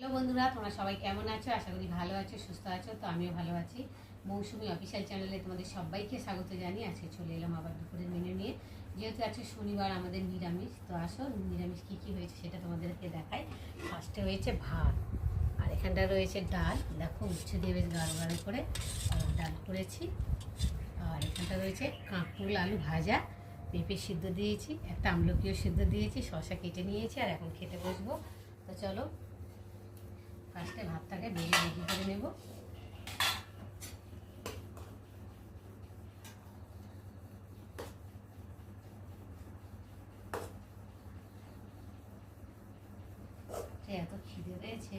তো বন্ধুরা, তোমরা সবাই কেমন আছো? আশা করি ভালো আছো, সুস্থ আছো। তো আমিও ভালো আছি। মৌসুমি অফিসিয়াল চ্যানেলে তোমাদের সবাইকে স্বাগত জানিয়ে আজকে চলে এলাম আবার দুপুরের মেনু নিয়ে। যেহেতু আজকে শনিবার, আমাদের নিরামিষ। তো আসো, নিরামিষ কী কী হয়েছে সেটা তোমাদেরকে দেখাই। ফার্স্টে হয়েছে ভাত, আর এখানটা রয়েছে ডাল। দেখো, উচ্ছে দিয়ে বেশ গাঢ় গাঢ় করে ডাল করেছি। আর এখানটা রয়েছে কাঁকরোল আলু ভাজা, পেঁপে সিদ্ধ দিয়েছি, একটা আমলকিও সিদ্ধ দিয়েছি, শসা কেটে নিয়েছি, আর এখন খেতে বসবো। তো চলো, ফার্স্টে ভাতটাকে বেড়ে রেডি করে নেব। এত খিদে পেয়েছে,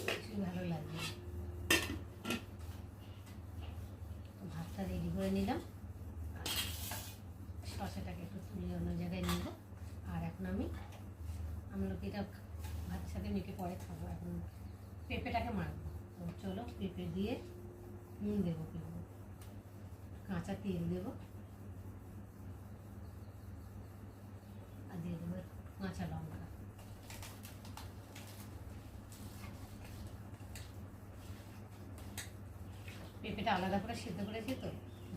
কিছুই ভালো লাগবে। ভাতটা রেডি করে নিলাম, শসাটাকে একটু তুলে অন্য জায়গায় নেব। আর এখন আমি আমলকিটা ভাতের সাথে মেখে পরে খাবো। এখন পেঁপেটাকে মাখবো। তো চলো, পেঁপে দিয়ে নুন দেবো, কিন্তু কাঁচা তেল দেবো, আর দিয়ে দেবো কাঁচা লঙ্কা। পেঁপেটা আলাদা করে সিদ্ধ করেছি, তো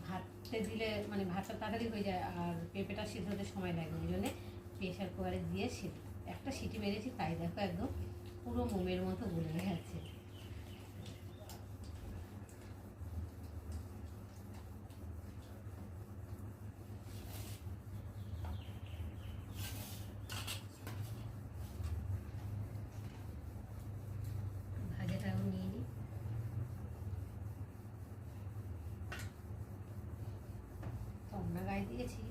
ভাতে দিলে মানে ভাতটা তাড়াতাড়ি হয়ে যায়, আর পেঁপেটা সিদ্ধ হতে সময় লাগে। ওই জন্যে প্রেশার কুকারে দিয়ে একটা সিটি মেরেছি, তাই দেখো একদম পুরো মোমের মতো গলে গেছে। ভাজাটাও নিয়ে নিই। তোমরা গায়ে দিয়েছি,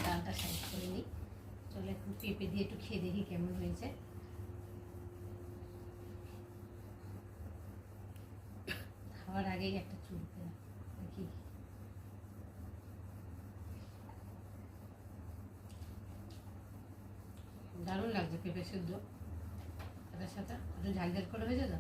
ডালটা সাইড করে নিই। চলো, একটু পেঁপে দিয়ে একটু খেয়ে দেখি কেমন হয়েছে। খাওয়ার আগেই একটা চুলকে দেখি। দারুণ লাগছে পেঁপে সিদ্ধ, তার সাথে একটু ঝাল ঝাল করে হয়েছে তো।